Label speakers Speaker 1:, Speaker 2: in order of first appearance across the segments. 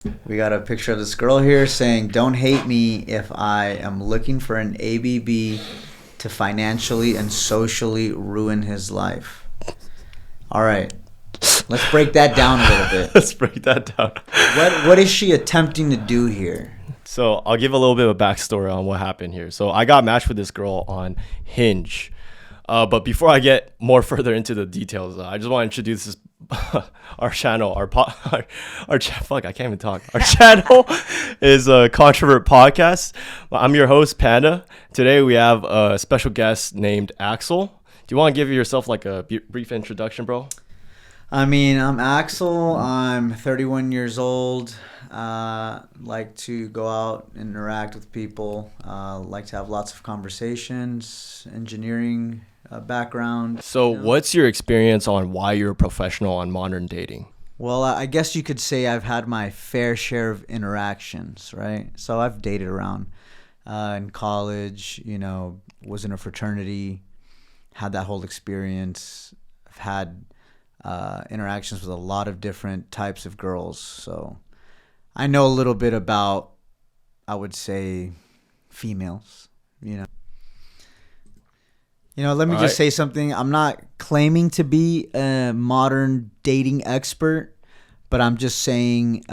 Speaker 1: We got a picture of this girl here saying, "Don't hate me if I am looking for an ABB to financially and socially ruin his life." All right, let's break that down a little bit.
Speaker 2: Let's break that down.
Speaker 1: What is she attempting to do here?
Speaker 2: So I'll give a little bit of a backstory on what happened here. So I got matched with this girl on Hinge. But before I get more further into the details, I just want to introduce this, our channel, fuck, I can't even talk. Our channel is a Controvert podcast. I'm your host, Panda. Today we have a special guest named Axel. Do you want to give yourself like a brief introduction, bro?
Speaker 1: I'm Axel. I'm 31 years old. Like to go out and interact with people. Like to have lots of conversations. Engineering background.
Speaker 2: So what's your experience on why you're a professional on modern dating?
Speaker 1: Well, I guess you could say I've had my fair share of interactions, right? So I've dated around in college, was in a fraternity, had that whole experience. I've had interactions with a lot of different types of girls. So I know a little bit about, I would say, females, let me just say something. I'm not claiming to be a modern dating expert, but I'm just saying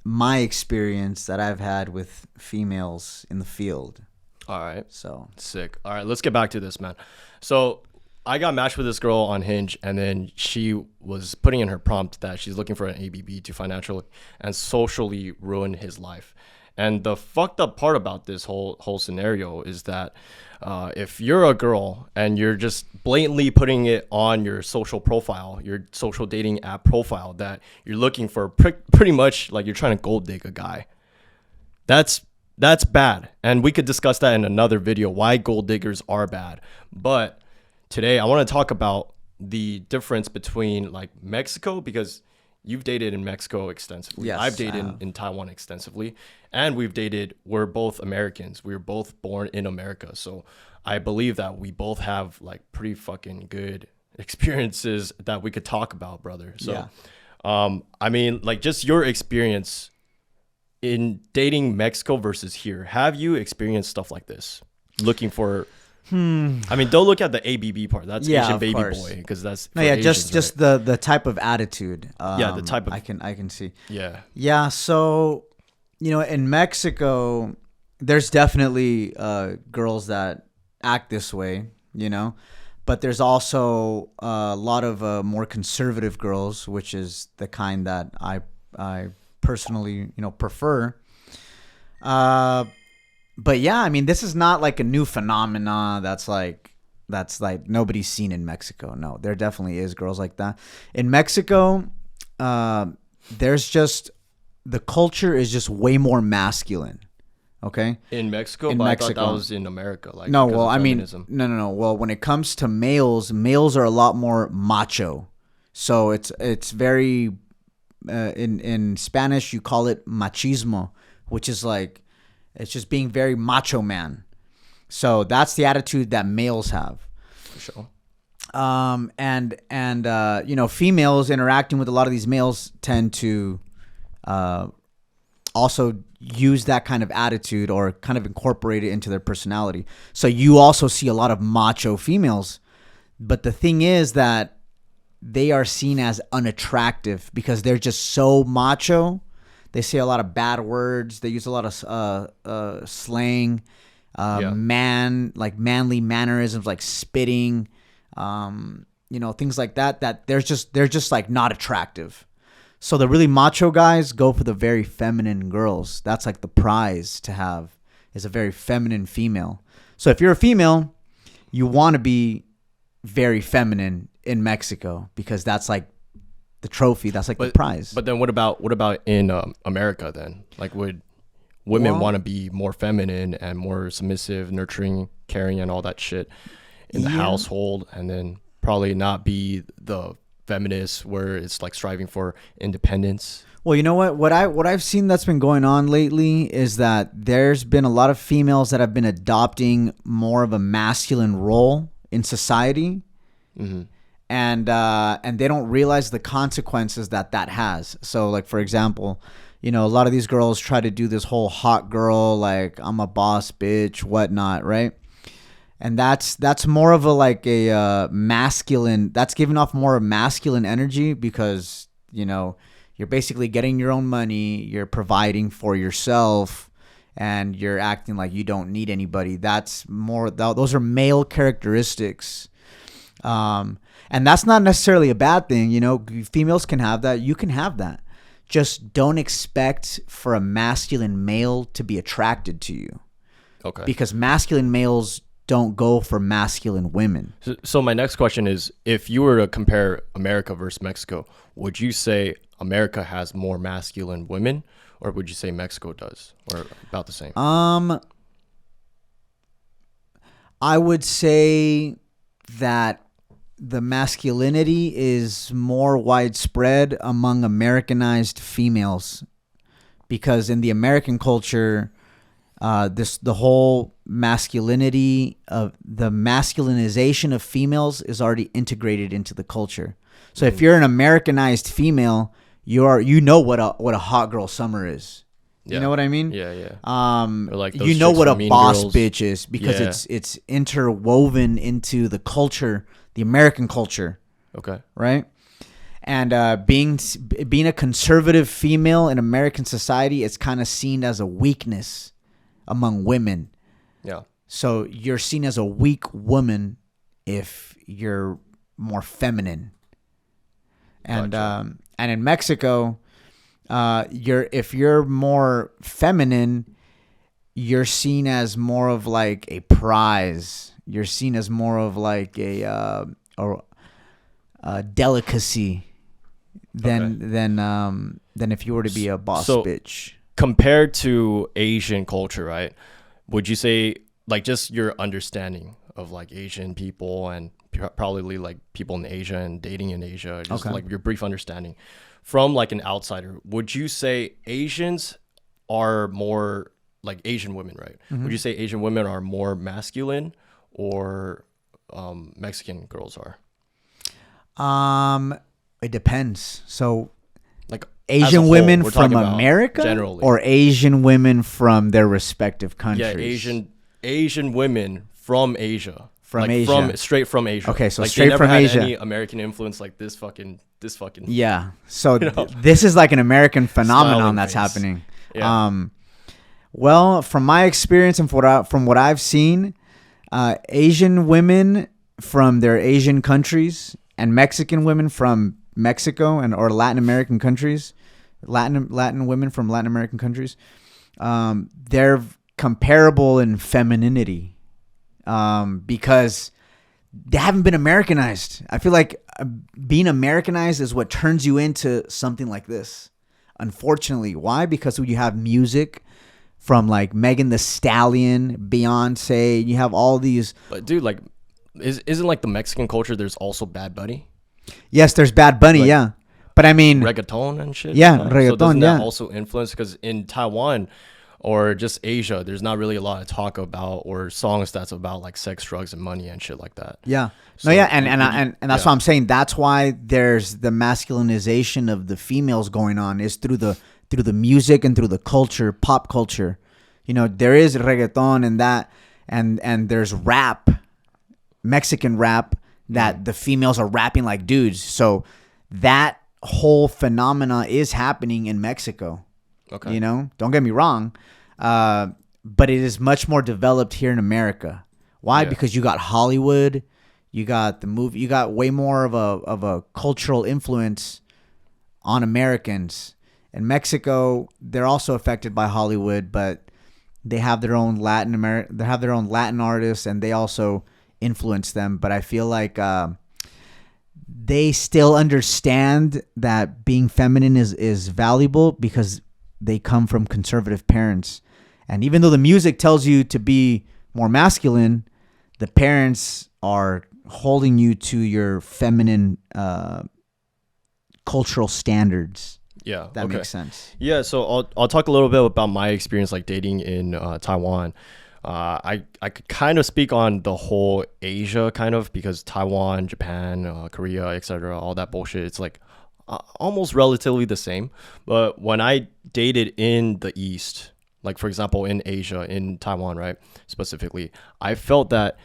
Speaker 1: my experience that I've had with females in the field.
Speaker 2: All right.
Speaker 1: So
Speaker 2: sick. All right, let's get back to this, man. So I got matched with this girl on Hinge, and then she was putting in her prompt that she's looking for an ABB to financially and socially ruin his life. And the fucked up part about this whole scenario is that if you're a girl and you're just blatantly putting it on your social profile, your social dating app profile, that you're looking for pretty much like you're trying to gold dig a guy, that's bad. And we could discuss that in another video, why gold diggers are bad. But today I want to talk about the difference between like Mexico, because you've dated in Mexico extensively.
Speaker 1: Yes,
Speaker 2: I've dated in Taiwan extensively. And we're both Americans. We were both born in America. So I believe that we both have like pretty fucking good experiences that we could talk about, brother. So,
Speaker 1: yeah.
Speaker 2: like just your experience in dating Mexico versus here. Have you experienced stuff like this? Looking for... don't look at the ABB part. That's Asian baby boy, because that's
Speaker 1: just right? the type of attitude.
Speaker 2: The type of
Speaker 1: I can see.
Speaker 2: Yeah.
Speaker 1: So, in Mexico, there's definitely girls that act this way, but there's also a lot of more conservative girls, which is the kind that I personally prefer. But yeah, this is not like a new phenomena that's like nobody's seen in Mexico. No, there definitely is girls like that. In Mexico, there's just, the culture is just way more masculine. Okay?
Speaker 2: In Mexico?
Speaker 1: In
Speaker 2: but
Speaker 1: Mexico.
Speaker 2: I thought that was in America. Like,
Speaker 1: no, well,
Speaker 2: feminism.
Speaker 1: No. Well, when it comes to males are a lot more macho. So it's very, in Spanish, you call it machismo, which is like, it's just being very macho man. So that's the attitude that males have.
Speaker 2: For sure.
Speaker 1: Females interacting with a lot of these males tend to also use that kind of attitude or kind of incorporate it into their personality. So you also see a lot of macho females. But the thing is that they are seen as unattractive because they're just so macho. They say a lot of bad words. They use a lot of slang, manly mannerisms like spitting, things like that. That they're just like not attractive. So the really macho guys go for the very feminine girls. That's like the prize to have, is a very feminine female. So if you're a female, you want to be very feminine in Mexico because that's like the trophy, that's like the prize.
Speaker 2: But then what about in America then? Like, would women want to be more feminine and more submissive, nurturing, caring, and all that shit in the household, and then probably not be the feminist where it's like striving for independence?
Speaker 1: Well, you know what I've seen that's been going on lately is that there's been a lot of females that have been adopting more of a masculine role in society.
Speaker 2: Mm-hmm.
Speaker 1: And they don't realize the consequences that has. So, like, for example, you know, a lot of these girls try to do this whole hot girl, like I'm a boss bitch, whatnot, right? And that's more of a like a masculine. That's giving off more of masculine energy because, you know, you're basically getting your own money, you're providing for yourself, and you're acting like you don't need anybody. That's more. Those are male characteristics. And that's not necessarily a bad thing. You know, females can have that. You can have that. Just don't expect for a masculine male to be attracted to you.
Speaker 2: Okay.
Speaker 1: Because masculine males don't go for masculine women.
Speaker 2: So my next question is, if you were to compare America versus Mexico, would you say America has more masculine women, or would you say Mexico does, or about the same?
Speaker 1: I would say that the masculinity is more widespread among Americanized females, because in the American culture, the whole masculinity of the masculinization of females is already integrated into the culture. So if you're an Americanized female, you know what a hot girl summer is.
Speaker 2: Yeah.
Speaker 1: You know what I mean?
Speaker 2: Yeah, yeah.
Speaker 1: Or
Speaker 2: like those
Speaker 1: you know
Speaker 2: chicks
Speaker 1: what a
Speaker 2: from Mean
Speaker 1: boss
Speaker 2: Girls.
Speaker 1: bitch is because it's interwoven into the culture, the American culture,
Speaker 2: Okay.
Speaker 1: right? And being a conservative female in American society is kind of seen as a weakness among women.
Speaker 2: Yeah.
Speaker 1: So you're seen as a weak woman if you're more feminine. And
Speaker 2: Gotcha.
Speaker 1: and in Mexico, if you're more feminine, you're seen as more of like a prize. You're seen as more of like a delicacy than if you were to be a boss bitch.
Speaker 2: Compared to Asian culture, right? Would you say, like, just your understanding of like Asian people and probably like people in Asia and dating in Asia, just like your brief understanding from like an outsider, would you say Asians are more like Asian women, right? Would you say Asian women are more masculine, or Mexican girls are?
Speaker 1: It depends. So
Speaker 2: Like
Speaker 1: Asian
Speaker 2: whole,
Speaker 1: women
Speaker 2: we're
Speaker 1: from
Speaker 2: talking about
Speaker 1: America,
Speaker 2: generally,
Speaker 1: or Asian women from their respective countries?
Speaker 2: Yeah, Asian women from Asia.
Speaker 1: From
Speaker 2: like
Speaker 1: Asia.
Speaker 2: Straight from Asia.
Speaker 1: Okay, so
Speaker 2: like
Speaker 1: straight
Speaker 2: they never
Speaker 1: from
Speaker 2: had
Speaker 1: Asia.
Speaker 2: any American influence like this fucking.
Speaker 1: Yeah. So
Speaker 2: you know?
Speaker 1: this is like an American phenomenon
Speaker 2: Styling
Speaker 1: that's
Speaker 2: face.
Speaker 1: happening.
Speaker 2: Yeah.
Speaker 1: Well, from my experience and from what I've seen, Asian women from their Asian countries and Mexican women from Mexico or Latin American countries, Latin women from Latin American countries, they're comparable in femininity, because they haven't been Americanized. I feel like being Americanized is what turns you into something like this. Unfortunately, why? Because you have music from like Megan Thee Stallion, Beyonce. You have all these.
Speaker 2: But dude, like, isn't like the Mexican culture? There's also Bad Bunny,
Speaker 1: Yes, there's Bad Bunny,
Speaker 2: like,
Speaker 1: yeah. But I mean,
Speaker 2: reggaeton and shit.
Speaker 1: Yeah,
Speaker 2: So
Speaker 1: reggaeton,
Speaker 2: doesn't that
Speaker 1: yeah.
Speaker 2: also influence? Because in Taiwan or just Asia, there's not really a lot of talk about or songs that's about like sex, drugs, and money and shit like that.
Speaker 1: yeah.
Speaker 2: So
Speaker 1: No, yeah, and that's
Speaker 2: yeah.
Speaker 1: why I'm saying that's why there's the masculinization of the females going on is through the music and through the culture, pop culture. You know, there is reggaeton and that, and there's rap, Mexican rap, that the females are rapping like dudes. So that whole phenomena is happening in Mexico.
Speaker 2: Okay.
Speaker 1: You know, don't get me wrong, but it is much more developed here in America. Why?
Speaker 2: Yeah.
Speaker 1: Because you got Hollywood, you got the movie, you got way more of a cultural influence on Americans. In Mexico, they're also affected by Hollywood, but they have their own they have their own Latin artists, and they also influence them. But I feel like they still understand that being feminine is valuable because they come from conservative parents. And even though the music tells you to be more masculine, the parents are holding you to your feminine cultural standards.
Speaker 2: Yeah,
Speaker 1: That
Speaker 2: okay.
Speaker 1: makes sense.
Speaker 2: Yeah, so I'll talk a little bit about my experience like dating in Taiwan. I could kind of speak on the whole Asia kind of, because Taiwan, Japan, Korea, etc., all that bullshit. It's like almost relatively the same. But when I dated in the East, like for example in Asia, in Taiwan, right, specifically, I felt that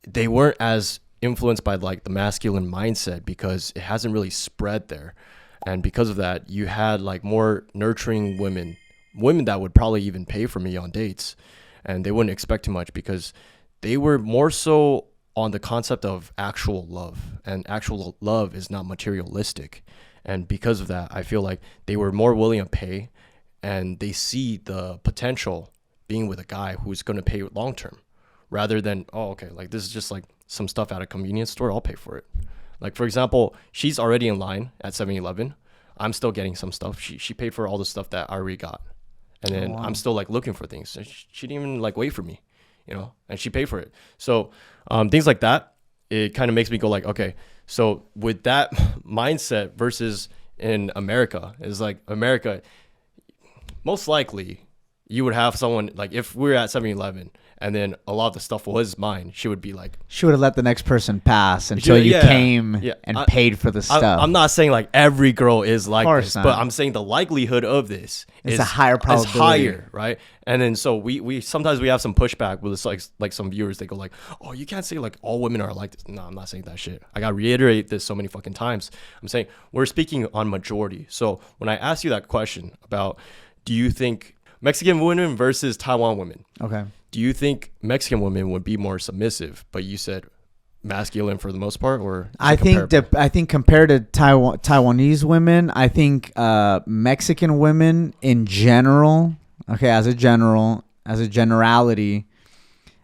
Speaker 2: they weren't as influenced by like the masculine mindset because it hasn't really spread there. And because of that, you had like more nurturing women that would probably even pay for me on dates, and they wouldn't expect too much because they were more so on the concept of actual love, and actual love is not materialistic. And because of that, I feel like they were more willing to pay, and they see the potential being with a guy who's going to pay long term, rather than, oh, okay, like this is just like some stuff at a convenience store, I'll pay for it. Like for example, she's already in line at 7-Eleven. I'm still getting some stuff. She paid for all the stuff that I already got. And then I'm still like looking for things. So she didn't even like wait for me, you know, and she paid for it. So things like that, it kind of makes me go like, okay, so with that mindset versus in America, is like America, most likely you would have someone like, if we're at 7-Eleven and then a lot of the stuff was mine, she would be like,
Speaker 1: she would have let the next person pass until you came and paid for the stuff.
Speaker 2: I'm not saying like every girl is like this,
Speaker 1: not.
Speaker 2: but I'm saying the likelihood of this
Speaker 1: is a higher probability.
Speaker 2: Is higher, right? And then so we sometimes we have some pushback with like some viewers. They go like, oh, you can't say like all women are like this. No, I'm not saying that shit. I gotta reiterate this so many fucking times. I'm saying we're speaking on majority. So when I ask you that question about, do you think Mexican women versus Taiwan women?
Speaker 1: Okay.
Speaker 2: Do you think Mexican women would be more submissive? But you said masculine for the most part, or
Speaker 1: I think compared to Taiwanese women, I think Mexican women in general, okay, as a generality,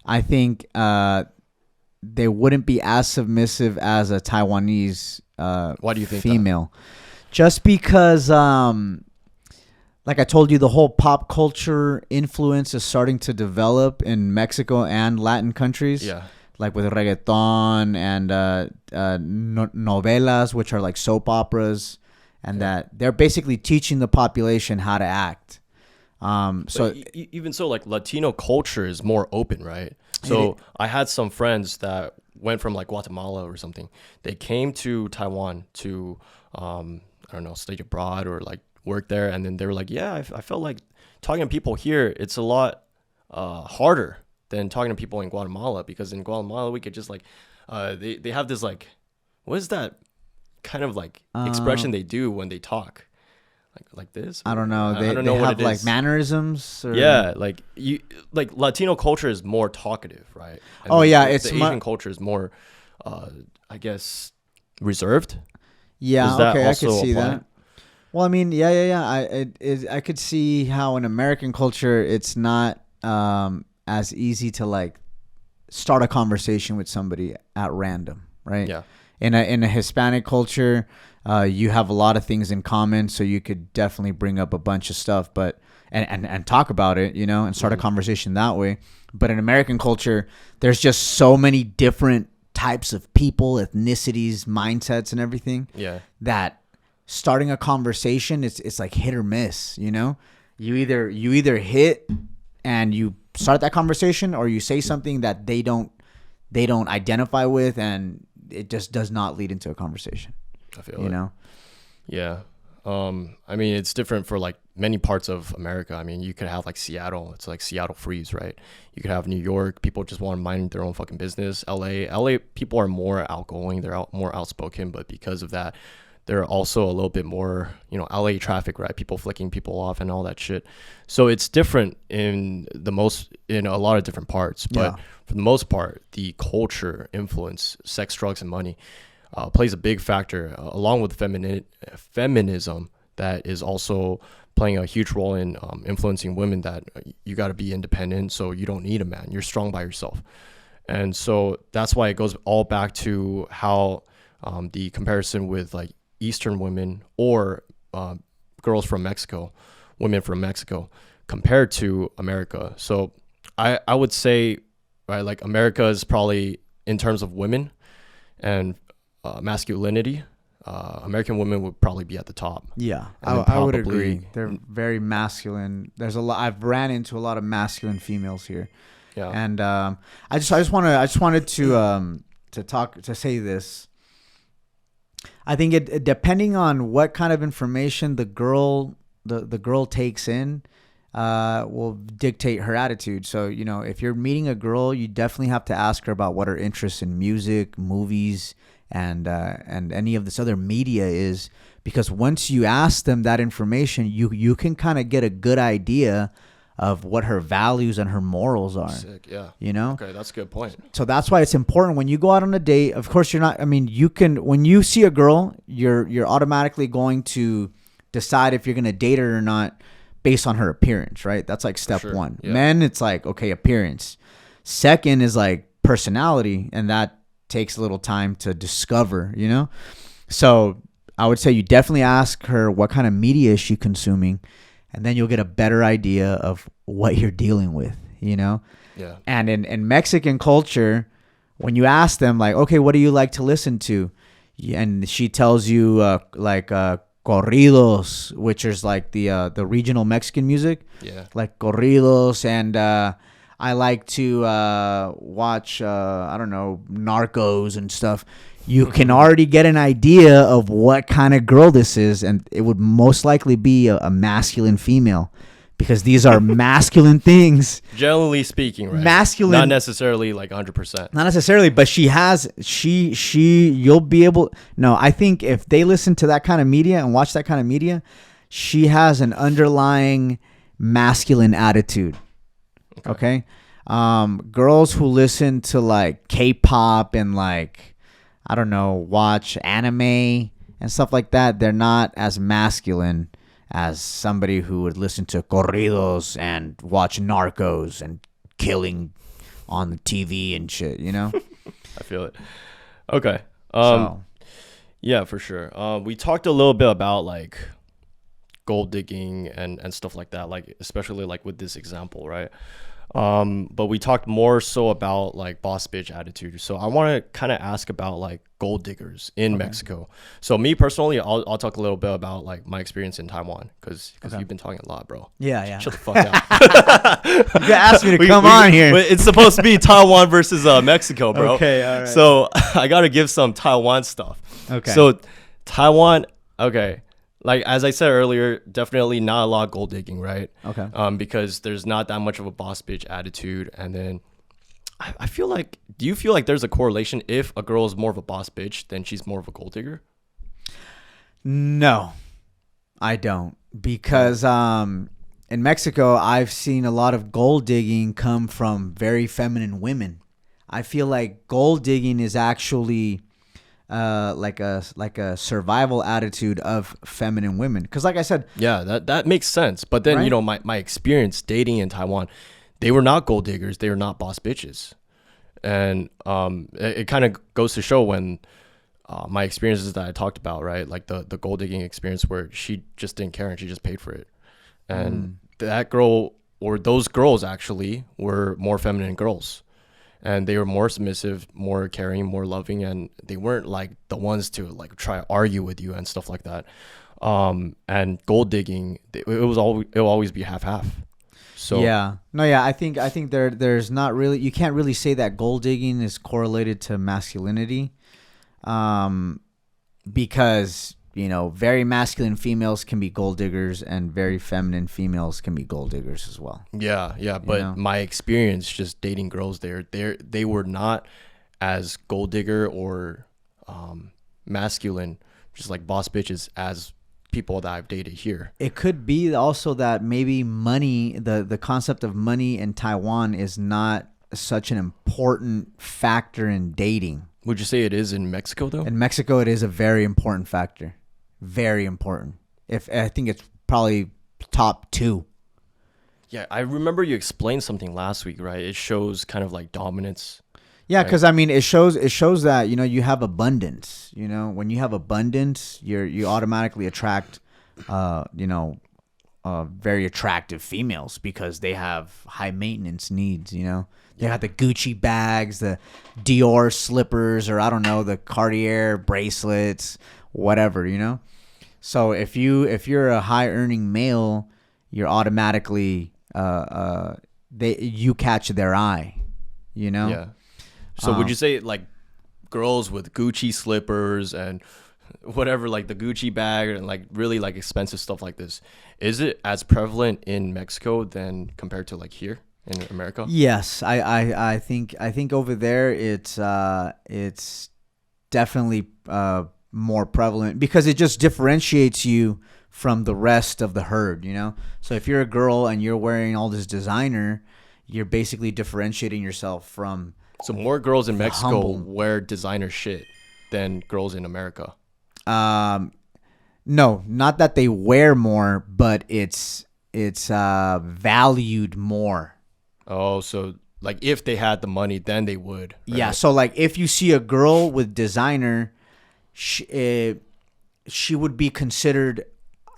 Speaker 1: I think they wouldn't be as submissive as a Taiwanese
Speaker 2: why do you think
Speaker 1: female? Just because like I told you, the whole pop culture influence is starting to develop in Mexico and Latin countries.
Speaker 2: Yeah.
Speaker 1: Like with reggaeton and novelas, which are like soap operas, and that they're basically teaching the population how to act. So
Speaker 2: even so, like Latino culture is more open, right? So I had some friends that went from like Guatemala or something. They came to Taiwan to, I don't know, study abroad or like work there, and then they were like, yeah, I felt like talking to people here, it's a lot harder than talking to people in Guatemala, because in Guatemala we could just like they have this like, what is that kind of like expression they do when they talk, like this?
Speaker 1: I don't know.
Speaker 2: I don't know
Speaker 1: they
Speaker 2: what
Speaker 1: have
Speaker 2: it
Speaker 1: like
Speaker 2: is.
Speaker 1: Mannerisms. Or...
Speaker 2: Yeah, like you like Latino culture is more talkative, right? And
Speaker 1: it's
Speaker 2: the Asian culture is more, I guess, reserved.
Speaker 1: Yeah, okay, I could see
Speaker 2: apply?
Speaker 1: that. Well, I mean, I could see how in American culture it's not as easy to like start a conversation with somebody at random, right?
Speaker 2: Yeah.
Speaker 1: In a Hispanic culture, you have a lot of things in common, so you could definitely bring up a bunch of stuff, but and talk about it, you know, and start a conversation that way. But in American culture, there's just so many different types of people, ethnicities, mindsets, and everything.
Speaker 2: Yeah.
Speaker 1: That starting a conversation, it's like hit or miss, you know? You either hit and you start that conversation, or you say something that they don't identify with, and it just does not lead into a conversation.
Speaker 2: I feel
Speaker 1: you know?
Speaker 2: Yeah. I mean, it's different for like many parts of America. I mean, you could have like Seattle, it's like Seattle freeze, right? You could have New York, people just want to mind their own fucking business. LA people are more outgoing, they're more outspoken, but because of that, they're also a little bit more, you know, LA traffic, right? People flicking people off and all that shit. So it's different in a lot of different parts. But for the most part, the culture, influence, sex, drugs, and money plays a big factor, along with feminism, that is also playing a huge role in influencing women that you got to be independent, so you don't need a man. You're strong by yourself. And so that's why it goes all back to how the comparison with like Eastern women or girls from Mexico, women from Mexico, compared to America. So I would say, right, like America is probably, in terms of women and masculinity, American women would probably be at the top.
Speaker 1: Yeah, I would agree. They're very masculine. There's a lot. I've ran into a lot of masculine females here.
Speaker 2: Yeah,
Speaker 1: and I just wanted to say this. I think it depending on what kind of information the girl takes in, will dictate her attitude. So, you know, if you're meeting a girl, you definitely have to ask her about what her interest in music, movies, and any of this other media is, because once you ask them that information, you can kind of get a good idea of what her values and her morals are.
Speaker 2: Sick, yeah.
Speaker 1: You know?
Speaker 2: Okay, that's a good point.
Speaker 1: So that's why it's important when you go out on a date. Of course, you're not, I mean, you can, when you see a girl, you're automatically going to decide if you're going to date her or not based on her appearance, right? That's like step one.
Speaker 2: Yeah.
Speaker 1: Men, it's like, okay, appearance. Second is like personality, and that takes a little time to discover, you know? So I would say you definitely ask her what kind of media is she consuming, and then you'll get a better idea of what you're dealing with, you know?
Speaker 2: Yeah.
Speaker 1: And in Mexican culture, when you ask them, like, okay, what do you like to listen to? And she tells you, corridos, which is like the regional Mexican music.
Speaker 2: Yeah.
Speaker 1: Like corridos, and I like to watch, I don't know, Narcos and stuff. You can already get an idea of what kind of girl this is, and it would most likely be a masculine female, because these are masculine things.
Speaker 2: Generally speaking, right?
Speaker 1: Masculine.
Speaker 2: Not necessarily like 100%.
Speaker 1: Not necessarily, but you'll be able. No, I think if they listen to that kind of media and watch that kind of media, she has an underlying masculine attitude. Okay? Girls who listen to like K-pop and like, I don't know, watch anime and stuff like that, they're not as masculine as somebody who would listen to corridos and watch Narcos and killing on the TV and shit, you know?
Speaker 2: I feel it. Okay.
Speaker 1: So,
Speaker 2: Yeah, for sure. We talked a little bit about like gold digging and stuff like that, like especially like with this example, right? But we talked more so about like boss bitch attitude. So I want to kind of ask about like gold diggers in Mexico. So me personally, I'll talk a little bit about like my experience in Taiwan, because you've been talking a lot, bro.
Speaker 1: yeah.
Speaker 2: Shut the fuck up.
Speaker 1: You asked me to come on here.
Speaker 2: It's supposed to be Taiwan versus Mexico, bro.
Speaker 1: Okay, all right.
Speaker 2: So I got to give some Taiwan stuff.
Speaker 1: Okay.
Speaker 2: So Taiwan, okay. Like, as I said earlier, definitely not a lot of gold digging, right?
Speaker 1: Okay.
Speaker 2: Because there's not that much of a boss bitch attitude. And then I feel like, do you feel like there's a correlation if a girl is more of a boss bitch, then she's more of a gold digger?
Speaker 1: No, I don't. Because in Mexico, I've seen a lot of gold digging come from very feminine women. I feel like gold digging is actually like a survival attitude of feminine women, because like I said,
Speaker 2: yeah, that makes sense. But then,
Speaker 1: right?
Speaker 2: you know, my experience dating in Taiwan, they were not gold diggers, they were not boss bitches. And it kind of goes to show when my experiences that I talked about, right, like the gold digging experience where she just didn't care and she just paid for it, and that girl, or those girls, actually were more feminine girls. And they were more submissive, more caring, more loving, and they weren't like the ones to like try to argue with you and stuff like that. And gold digging, it'll always be half. So
Speaker 1: I think there's not really, you can't really say that gold digging is correlated to masculinity, because, you know, very masculine females can be gold diggers and very feminine females can be gold diggers as well.
Speaker 2: Yeah. But
Speaker 1: know?
Speaker 2: my experience just dating girls there, they were not as gold digger or masculine, just like boss bitches, as people that I've dated here.
Speaker 1: It could be also that maybe money, the concept of money in Taiwan is not such an important factor in dating.
Speaker 2: Would you say it is in Mexico though?
Speaker 1: In Mexico, it is a very important factor. Very important. I think it's probably top 2.
Speaker 2: Yeah, I remember you explained something last week, right? It shows kind of like dominance.
Speaker 1: Yeah, because I mean, it shows that, you know, you have abundance. You know, when you have abundance, you automatically attract, very attractive females, because they have high maintenance needs. You know, they got the Gucci bags, the Dior slippers, or I don't know, the Cartier bracelets, whatever. You know, so if you're a high earning male, you're automatically you catch their eye. You know.
Speaker 2: Yeah. So would you say like girls with Gucci slippers and whatever, like the Gucci bag and like really like expensive stuff like this, is it as prevalent in Mexico than compared to like here in America?
Speaker 1: Yes, I think over there it's definitely more prevalent because it just differentiates you from the rest of the herd, you know? So if you're a girl and you're wearing all this designer, you're basically differentiating yourself from.
Speaker 2: So more girls in Mexico
Speaker 1: humble.
Speaker 2: wear designer shit than girls in America.
Speaker 1: No, not that they wear more, but it's valued more.
Speaker 2: Oh, so like if they had the money, then they would. Right?
Speaker 1: Yeah, so like if you see a girl with designer, she would be considered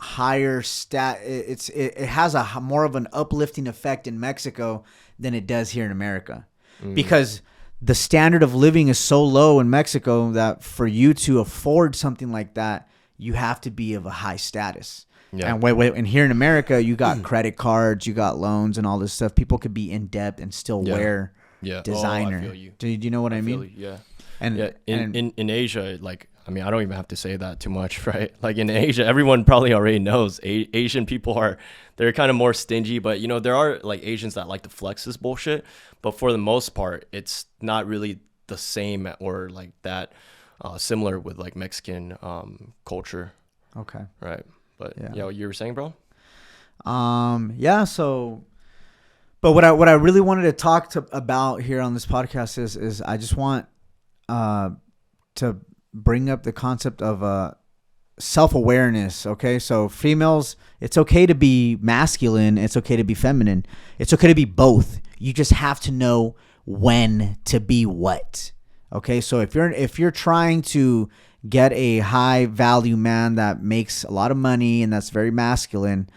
Speaker 1: higher stat. It has a more of an uplifting effect in Mexico than it does here in America, because the standard of living is so low in Mexico that for you to afford something like that, you have to be of a high status. Yeah. And here in America, you got credit cards, you got loans, and all this stuff. People could be in debt and still wear designer.
Speaker 2: Oh, I feel you.
Speaker 1: Do you know what I mean?
Speaker 2: You, yeah.
Speaker 1: And
Speaker 2: in Asia, like, I mean, I don't even have to say that too much, right? Like in Asia, everyone probably already knows Asian people they're kind of more stingy, but you know, there are like Asians that like to flex this bullshit, but for the most part, it's not really the same or like that similar with like Mexican culture.
Speaker 1: Okay.
Speaker 2: Right. But yeah, what you were saying, bro?
Speaker 1: Yeah. So, but what I really wanted to talk about here on this podcast is I just want to bring up the concept of self-awareness. Okay, so females, it's okay to be masculine, it's okay to be feminine, it's okay to be both. You just have to know when to be what. Okay, so if you're trying to get a high value man that makes a lot of money and that's very masculine,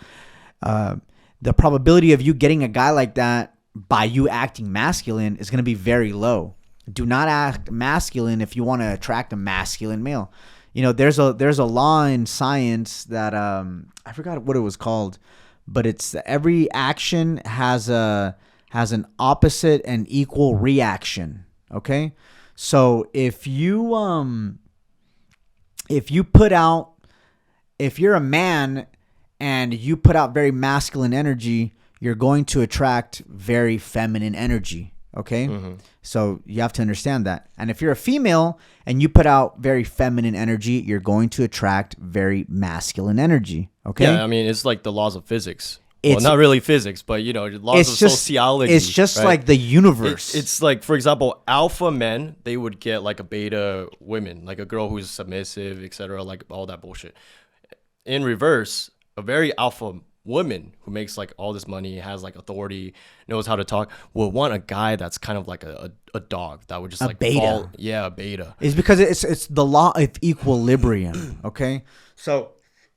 Speaker 1: the probability of you getting a guy like that by you acting masculine is going to be very low. Do not act masculine if you want to attract a masculine male. You know, there's a law in science that I forgot what it was called, but it's every action has an opposite and equal reaction. Okay, so if you're a man and you put out very masculine energy, you're going to attract very feminine energy. Okay. Mm-hmm. So you have to understand that. And if you're a female and you put out very feminine energy, you're going to attract very masculine energy. Okay.
Speaker 2: Yeah. I mean, it's like the laws of physics. Well, not really physics, but you know, laws of sociology.
Speaker 1: It's just right? Like the universe.
Speaker 2: It's like, for example, alpha men, they would get like a beta women, like a girl who's submissive, etc., like all that bullshit. In reverse, a very alpha woman who makes like all this money, has like authority, knows how to talk, will want a guy that's kind of like a dog that would just like
Speaker 1: beta.
Speaker 2: A beta.
Speaker 1: It's because it's the law of equilibrium. Okay, so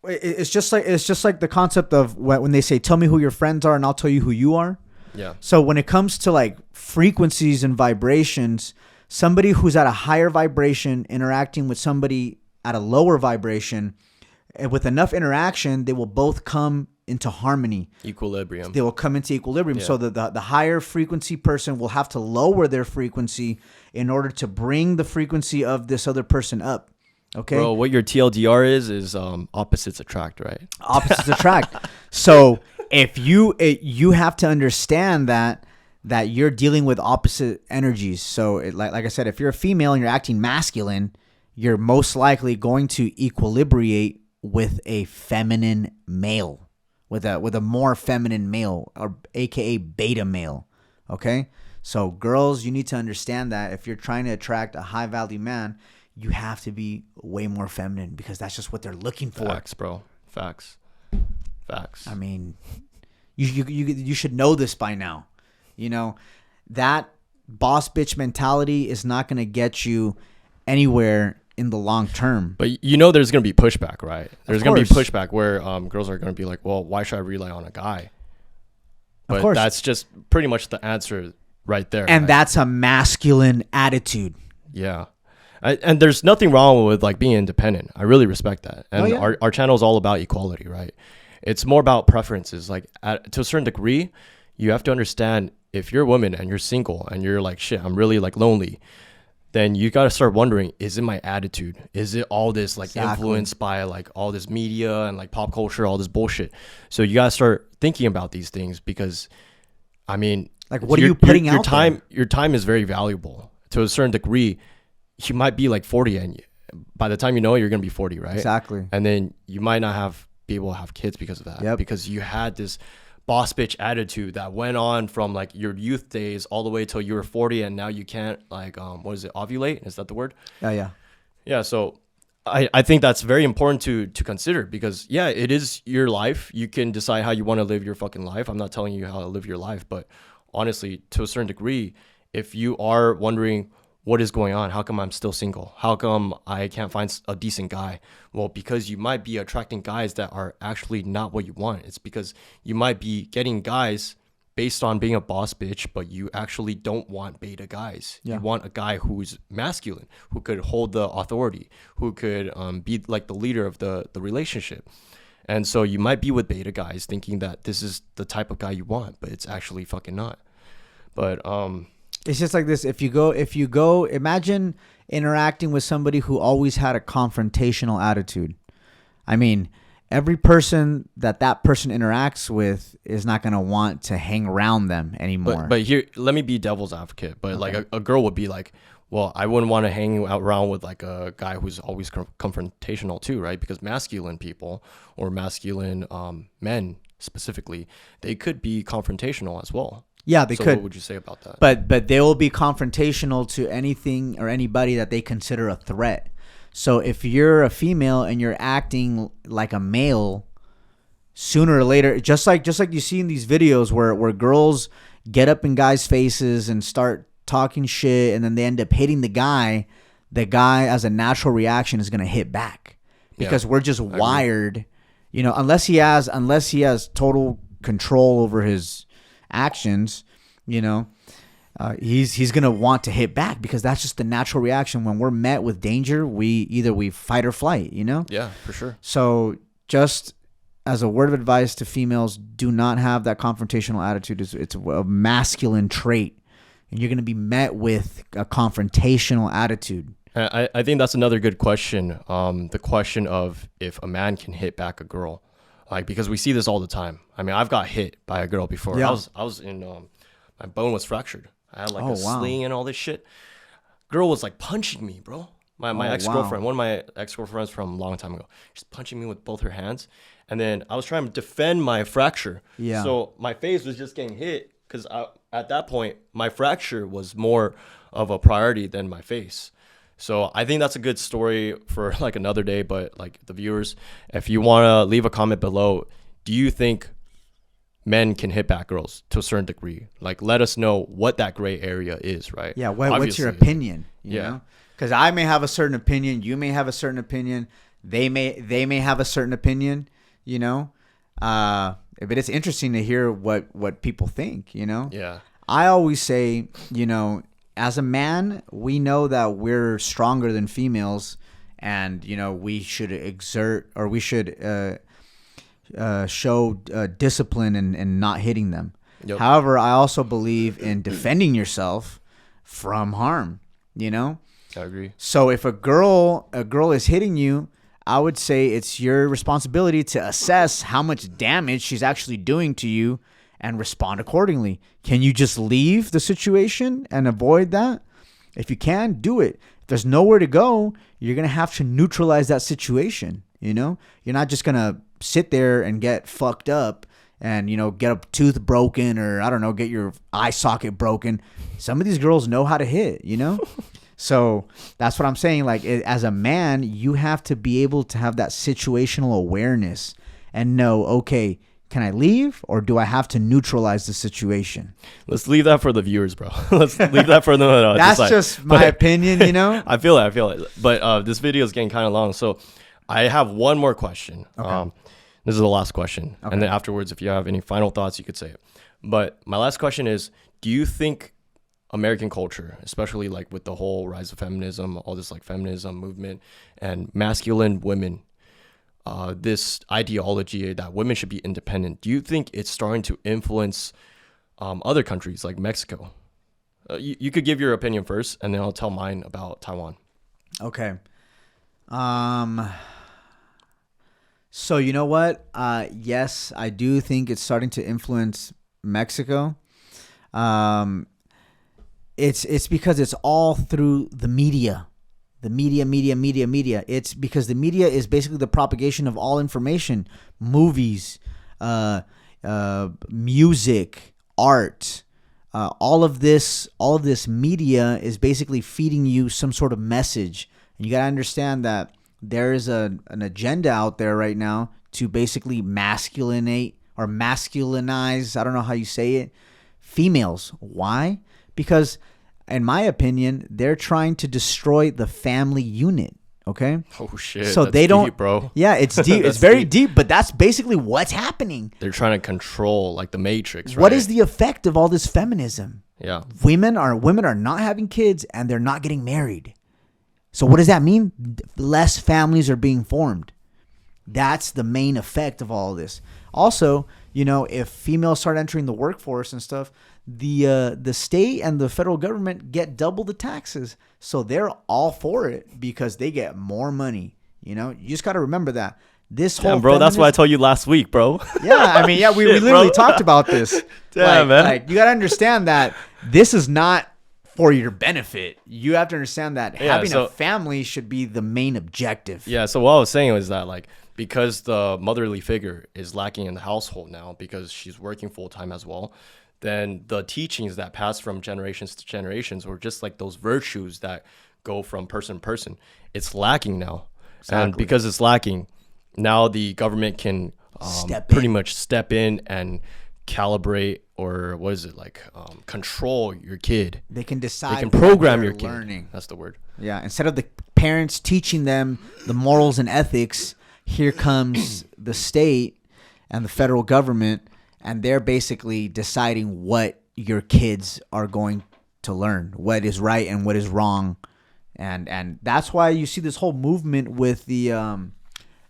Speaker 1: it's just like the concept of when they say, "Tell me who your friends are, and I'll tell you who you are."
Speaker 2: Yeah.
Speaker 1: So when it comes to like frequencies and vibrations, somebody who's at a higher vibration interacting with somebody at a lower vibration, and with enough interaction, they will both come into harmony.
Speaker 2: Equilibrium.
Speaker 1: They will come into equilibrium. Yeah. So the higher frequency person will have to lower their frequency in order to bring the frequency of this other person up. Okay.
Speaker 2: Bro, what your TLDR is opposites attract, right?
Speaker 1: Opposites attract. So if you have to understand that you're dealing with opposite energies. So like I said, if you're a female and you're acting masculine, you're most likely going to equilibrate with a feminine male, with a more feminine male, or AKA beta male. Okay. So girls, you need to understand that if you're trying to attract a high value man, you have to be way more feminine because that's just what they're looking for.
Speaker 2: Facts, bro. Facts.
Speaker 1: I mean, you should know this by now. You know, that boss bitch mentality is not going to get you anywhere in the long term.
Speaker 2: But you know there's going to be pushback, right? There's going to be pushback where girls are going to be like, well, why should I rely on a guy? But
Speaker 1: of course.
Speaker 2: That's just pretty much the answer right there.
Speaker 1: And
Speaker 2: right?
Speaker 1: That's a masculine attitude.
Speaker 2: Yeah. And there's nothing wrong with like being independent. I really respect that. And our channel is all about equality, right? It's more about preferences. Like to a certain degree, you have to understand if you're a woman and you're single and you're like, shit, I'm really like lonely. then you got to start wondering, is it my attitude? Is it all this like
Speaker 1: Exactly.
Speaker 2: influenced by like all this media and like pop culture, all this bullshit? So you got to start thinking about these things because, I mean,
Speaker 1: Like, what are you putting out there?
Speaker 2: Your time is very valuable to a certain degree. You might be like 40 and by the time you know it, you're going to be 40, right?
Speaker 1: Exactly.
Speaker 2: And then you might not be able to have kids because of that.
Speaker 1: Yep.
Speaker 2: Because you had this boss bitch attitude that went on from like your youth days all the way till you were 40 and now you can't like what is it, ovulate, is that the word? Yeah. So I think that's very important to consider because yeah, it is your life. You can decide how you want to live your fucking life. I'm not telling you how to live your life, but honestly, to a certain degree, if you are wondering what is going on, how come I'm still single, how come I can't find a decent guy, well, because you might be attracting guys that are actually not what you want. It's because you might be getting guys based on being a boss bitch, but you actually don't want beta guys. You want a guy who's masculine, who could hold the authority, who could be like the leader of the relationship. And so you might be with beta guys thinking that this is the type of guy you want, but it's actually fucking not. But
Speaker 1: it's just like this. If you go, imagine interacting with somebody who always had a confrontational attitude. I mean, every person that person interacts with is not going to want to hang around them anymore.
Speaker 2: But here, let me be devil's advocate. But like a girl would be like, well, I wouldn't want to hang around with like a guy who's always confrontational too, right? Because masculine people or masculine men specifically, they could be confrontational as well.
Speaker 1: Yeah, they could.
Speaker 2: What would you say about that?
Speaker 1: But they will be confrontational to anything or anybody that they consider a threat. So if you're a female and you're acting like a male, sooner or later, just like you see in these videos where girls get up in guys' faces and start talking shit, and then they end up hitting the guy as a natural reaction is gonna hit back because we're just wired, unless he has total control over his actions, he's gonna want to hit back because that's just the natural reaction. When we're met with danger, we fight or flight,
Speaker 2: Yeah, for sure.
Speaker 1: So just as a word of advice to females, do not have that confrontational attitude. It's a masculine trait, and you're gonna be met with a confrontational attitude.
Speaker 2: I think that's another good question. The question of if a man can hit back a girl. Like, because we see this all the time. I mean, I've got hit by a girl before.
Speaker 1: Yeah.
Speaker 2: I was in, my bone was fractured. I had like sling and all this shit. Girl was like punching me, bro. My ex-girlfriend, one of my ex-girlfriends from a long time ago, she's punching me with both her hands. And then I was trying to defend my fracture. Yeah. So my face was just getting hit because at that point, my fracture was more of a priority than my face. So I think that's a good story for like another day, but like the viewers, if you want to leave a comment below, do you think men can hit back girls to a certain degree? Like, let us know what that gray area is, right?
Speaker 1: Yeah, what's your opinion? You know? Because I may have a certain opinion, you may have a certain opinion, they may have a certain opinion, but it's interesting to hear what people think,
Speaker 2: Yeah.
Speaker 1: I always say, as a man, we know that we're stronger than females, and we should exert, or we should show discipline and not hitting them. Yep. However, I also believe in defending yourself from harm. I
Speaker 2: agree.
Speaker 1: So if a girl is hitting you, I would say it's your responsibility to assess how much damage she's actually doing to you and respond accordingly. Can you just leave the situation and avoid that? If you can, do it. If there's nowhere to go, you're going to have to neutralize that situation. You're not just going to sit there and get fucked up and, get a tooth broken or, I don't know, get your eye socket broken. Some of these girls know how to hit, So that's what I'm saying. Like, as a man, you have to be able to have that situational awareness and know, okay, can I leave or do I have to neutralize the situation?
Speaker 2: Let's leave that for the viewers, bro. Let's leave that for them.
Speaker 1: That's just my opinion,
Speaker 2: I feel it. But this video is getting kind of long. So I have one more question. Okay. This is the last question. Okay. And then afterwards, if you have any final thoughts, you could say it. But my last question is, do you think American culture, especially like with the whole rise of feminism, all this like feminism movement and masculine women, this ideology that women should be independent, do you think it's starting to influence other countries like Mexico? You could give your opinion first, and then I'll tell mine about Taiwan.
Speaker 1: Okay. So you know what? Yes, I do think it's starting to influence Mexico. It's because it's all through the media. The media. It's because the media is basically the propagation of all information, movies, music, art. All of this media is basically feeding you some sort of message. And you got to understand that there is an agenda out there right now to basically masculinize, I don't know how you say it, females. Why? Because in my opinion, they're trying to destroy the family unit. Okay.
Speaker 2: Oh shit.
Speaker 1: So
Speaker 2: that's
Speaker 1: they don't,
Speaker 2: deep, bro.
Speaker 1: Yeah, it's deep. It's very deep, but that's basically what's happening.
Speaker 2: They're trying to control like the Matrix, right?
Speaker 1: What is the effect of all this feminism?
Speaker 2: Yeah.
Speaker 1: Women are not having kids and they're not getting married. So what does that mean? Less families are being formed. That's the main effect of all of this. Also, if females start entering the workforce and stuff, the state and the federal government get double the taxes. So they're all for it because they get more money. You just got to remember that. This whole
Speaker 2: bro, that's what I told you last week, bro.
Speaker 1: Yeah, we literally talked about this.
Speaker 2: Damn, man.
Speaker 1: You got to understand that this is not for your benefit. You have to understand that having a family should be the main objective.
Speaker 2: Yeah, so what I was saying was that because the motherly figure is lacking in the household now because she's working full-time as well, then the teachings that pass from generations to generations, or just like those virtues that go from person to person, it's lacking now. Exactly. And because it's lacking, now the government can pretty much step in and calibrate, or what is it, control your kid.
Speaker 1: They can decide.
Speaker 2: They can program your kid.
Speaker 1: Learning.
Speaker 2: That's the word.
Speaker 1: Yeah. Instead of the parents teaching them the morals and ethics, here comes the state and the federal government, and they're basically deciding what your kids are going to learn, what is right and what is wrong. And that's why you see this whole movement with the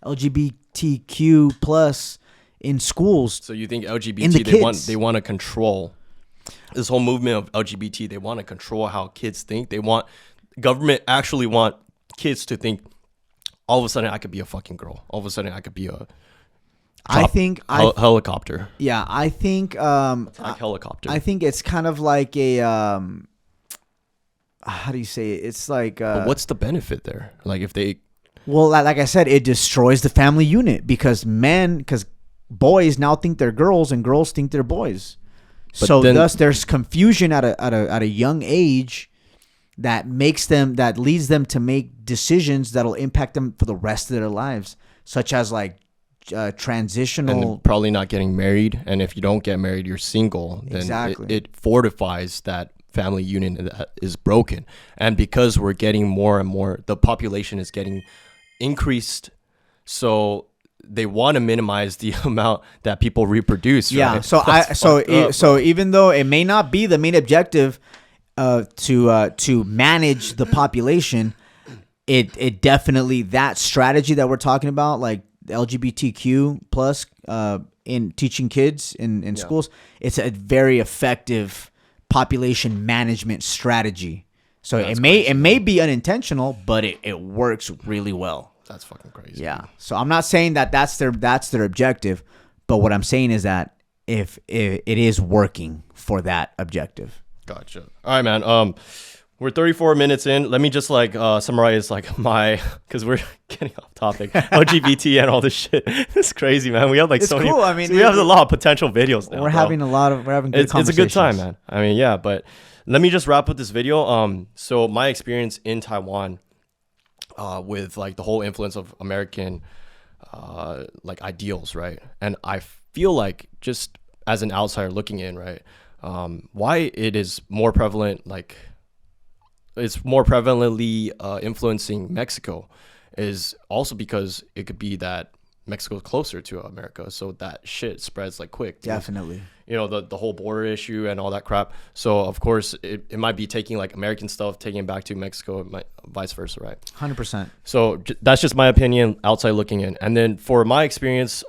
Speaker 1: LGBTQ plus in schools.
Speaker 2: So you think LGBT, they want to control this whole movement of LGBT. They want to control how kids think. Government actually want kids to think, all of a sudden I could be a fucking girl. All of a sudden I could be a helicopter.
Speaker 1: Yeah, I think
Speaker 2: like helicopter.
Speaker 1: I think it's kind of like a how do you say it? It's like
Speaker 2: but what's the benefit there?
Speaker 1: Well, like I said, it destroys the family unit because boys now think they're girls and girls think they're boys. So thus there's confusion at a young age that leads them to make decisions that'll impact them for the rest of their lives, such as transitional,
Speaker 2: and probably not getting married. And if you don't get married, you're single. Then
Speaker 1: exactly.
Speaker 2: It fortifies that family union that is broken. And because we're getting more and more, the population is getting increased. So they want to minimize the amount that people reproduce.
Speaker 1: Yeah.
Speaker 2: Right?
Speaker 1: So even though it may not be the main objective to manage the population, it definitely, that strategy that we're talking about, like LGBTQ plus in teaching kids in schools, it's a very effective population management strategy. So it may be unintentional, but it works really well.
Speaker 2: That's fucking crazy.
Speaker 1: Yeah. So I'm not saying that that's their objective, but what I'm saying is that if it is working for that objective.
Speaker 2: Gotcha. All right, man. We're 34 minutes in. Let me just summarize because we're getting off topic. LGBT and all this shit. It's crazy, man. We have it's so cool.
Speaker 1: I mean,
Speaker 2: we have a lot of potential videos now.
Speaker 1: We're having good conversations.
Speaker 2: It's a good time, man. I mean, yeah, but let me just wrap up this video. So my experience in Taiwan, with the whole influence of American ideals, right? And I feel just as an outsider looking in, right, why it is more prevalent, it's more prevalently influencing Mexico, is also because it could be that Mexico's closer to America, so that shit spreads like quick.
Speaker 1: Definitely.
Speaker 2: You know, the whole border issue and all that crap. So of course it might be taking like American stuff, taking it back to Mexico, it might, vice versa, right?
Speaker 1: 100%.
Speaker 2: So that's just my opinion, outside looking in. And then for my experience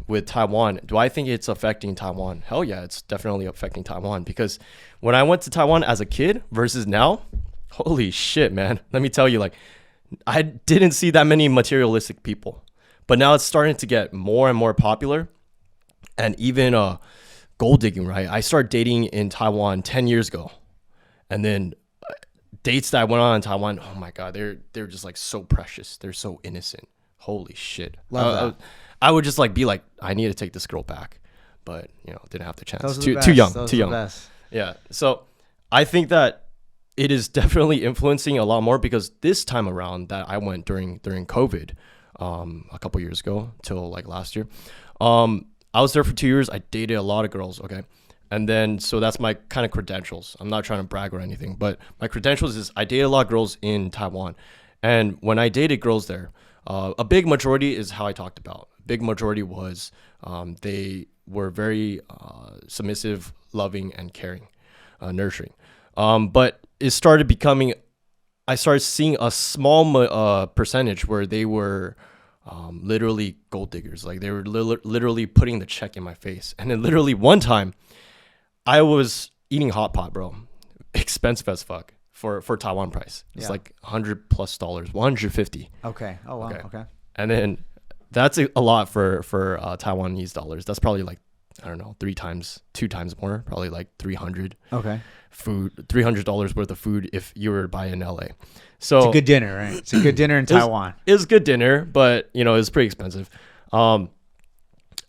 Speaker 2: with Taiwan, do I think it's affecting Taiwan? Hell yeah, it's definitely affecting Taiwan, because when I went to Taiwan as a kid versus now, holy shit, man. Let me tell you, like, I didn't see that many materialistic people, but now it's starting to get more and more popular. And even gold digging, right? I started dating in Taiwan 10 years ago, and then dates that I went on in Taiwan, oh my god, they're just like so precious. They're so innocent. Holy shit.
Speaker 1: Love that.
Speaker 2: I would just like be like, I need to take this girl back, but you know, didn't have the chance. Too young.
Speaker 1: Those
Speaker 2: too
Speaker 1: are
Speaker 2: young.
Speaker 1: the best.
Speaker 2: Yeah. So I think that it is definitely influencing a lot more, because this time around that I went during COVID, a couple years ago till like last year, I was there for 2 years. I dated a lot of girls. Okay. And then, so that's my kind of credentials. I'm not trying to brag or anything, but my credentials is I dated a lot of girls in Taiwan. And when I dated girls there, a big majority is how I talked about. Big majority was they were very submissive, loving, and caring, nurturing. But it started becoming, I started seeing a small percentage where they were literally gold diggers. Like they were literally putting the check in my face. And then literally one time I was eating hot pot, bro. Expensive as fuck for Taiwan price. It's like $100+ $150.
Speaker 1: Okay. Oh wow. Okay.
Speaker 2: And then that's a lot for Taiwanese dollars. That's probably like, I don't know, 2 times more, probably like 300.
Speaker 1: Okay.
Speaker 2: Food, $300 worth of food if you were by in LA. So
Speaker 1: it's a good dinner, right? It's a good dinner in Taiwan.
Speaker 2: It was good dinner, but you know, it was pretty expensive. And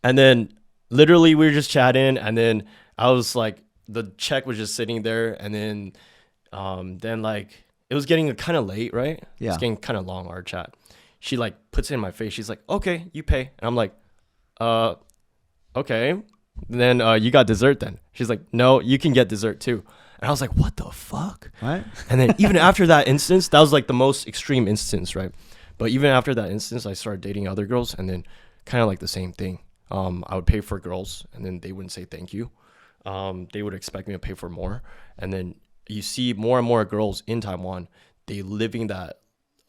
Speaker 2: then literally we were just chatting, and then I was like, the check was just sitting there, and then like it was getting kind of late, right?
Speaker 1: Yeah.
Speaker 2: It's getting kind of long, our chat. She like puts it in my face. She's like, okay, you pay. And I'm like, okay. Then you got dessert then. She's like, no, you can get dessert too. And I was like, what the fuck?
Speaker 1: What?
Speaker 2: And then even after that instance, that was like the most extreme instance, right? But even after that instance, I started dating other girls, and then kind of like the same thing. I would pay for girls, and then they wouldn't say thank you. They would expect me to pay for more. And then you see more and more girls in Taiwan, they living that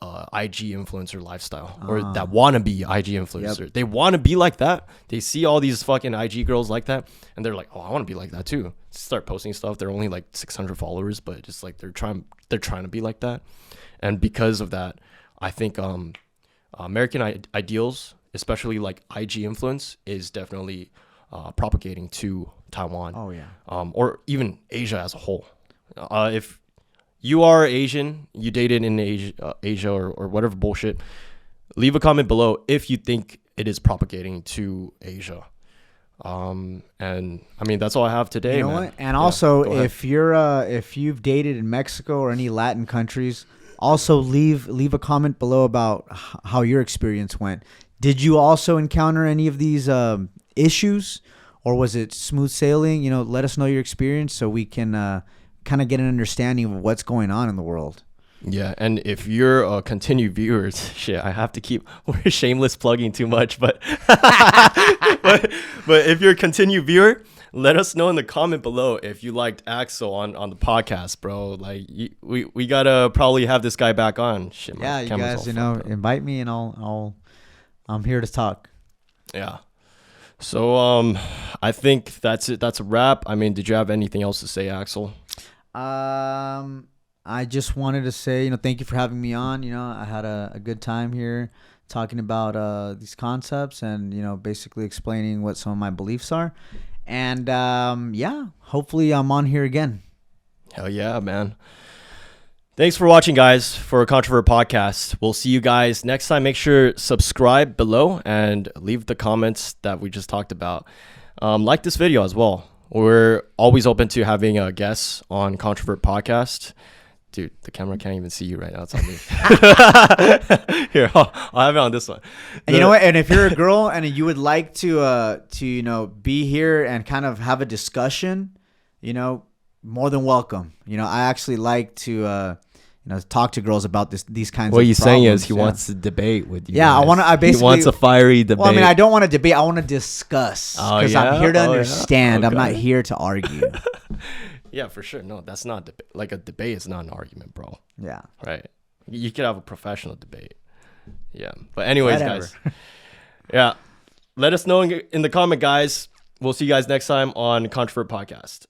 Speaker 2: IG influencer lifestyle, or that wannabe IG influencer. Yep. They want to be like that. They see all these fucking IG girls like that, and they're like, oh, I want to be like that too. Start posting stuff. They're only like 600 followers, but just like they're trying to be like that. And because of that, I think American ideals, especially like IG influence, is definitely propagating to Taiwan.
Speaker 1: Oh yeah.
Speaker 2: Or even Asia as a whole. If you are Asian, you dated in Asia or whatever bullshit, leave a comment below if you think it is propagating to Asia. And I mean, that's all I have today.
Speaker 1: You know what? And also, if you've dated in Mexico or any Latin countries, also leave a comment below about how your experience went. Did you also encounter any of these issues, or was it smooth sailing? You know, let us know your experience so we can kind of get an understanding of what's going on in the world.
Speaker 2: Yeah, and if you're a continued viewer, shit, I have to keep, we're shameless plugging too much, but but if you're a continued viewer, let us know in the comment below if you liked Axel on the podcast, bro. Like we gotta probably have this guy back on. Shit,
Speaker 1: yeah, you guys, invite me and I'm here to talk.
Speaker 2: Yeah. So I think that's it. That's a wrap. I mean, did you have anything else to say, Axel?
Speaker 1: I just wanted to say, thank you for having me on. I had a good time here talking about these concepts and, basically explaining what some of my beliefs are. And yeah, hopefully I'm on here again.
Speaker 2: Hell yeah, man. Thanks for watching, guys, for a Controvert podcast. We'll see you guys next time. Make sure subscribe below and leave the comments that we just talked about. Like this video as well. We're always open to having guests on Controvert podcast. Dude, the camera can't even see you right now. It's on me. Here, I'll have it on this one.
Speaker 1: And you know what? And if you're a girl and you would like to be here and kind of have a discussion, more than welcome. I actually like to you know, talk to girls about these kinds
Speaker 2: What
Speaker 1: of
Speaker 2: he's
Speaker 1: problems.
Speaker 2: saying is he wants to debate with you.
Speaker 1: Yeah,
Speaker 2: guys.
Speaker 1: he
Speaker 2: wants a fiery debate.
Speaker 1: Well, I mean, I don't want to debate. I want to discuss because I'm here to understand.
Speaker 2: Yeah?
Speaker 1: I'm not here to argue.
Speaker 2: Yeah, for sure. No, that's not like a debate is not an argument, bro.
Speaker 1: Yeah.
Speaker 2: Right. You could have a professional debate. Yeah. But anyways,
Speaker 1: Whatever.
Speaker 2: guys. Yeah. Let us know in the comment, guys. We'll see you guys next time on Controvert Podcast.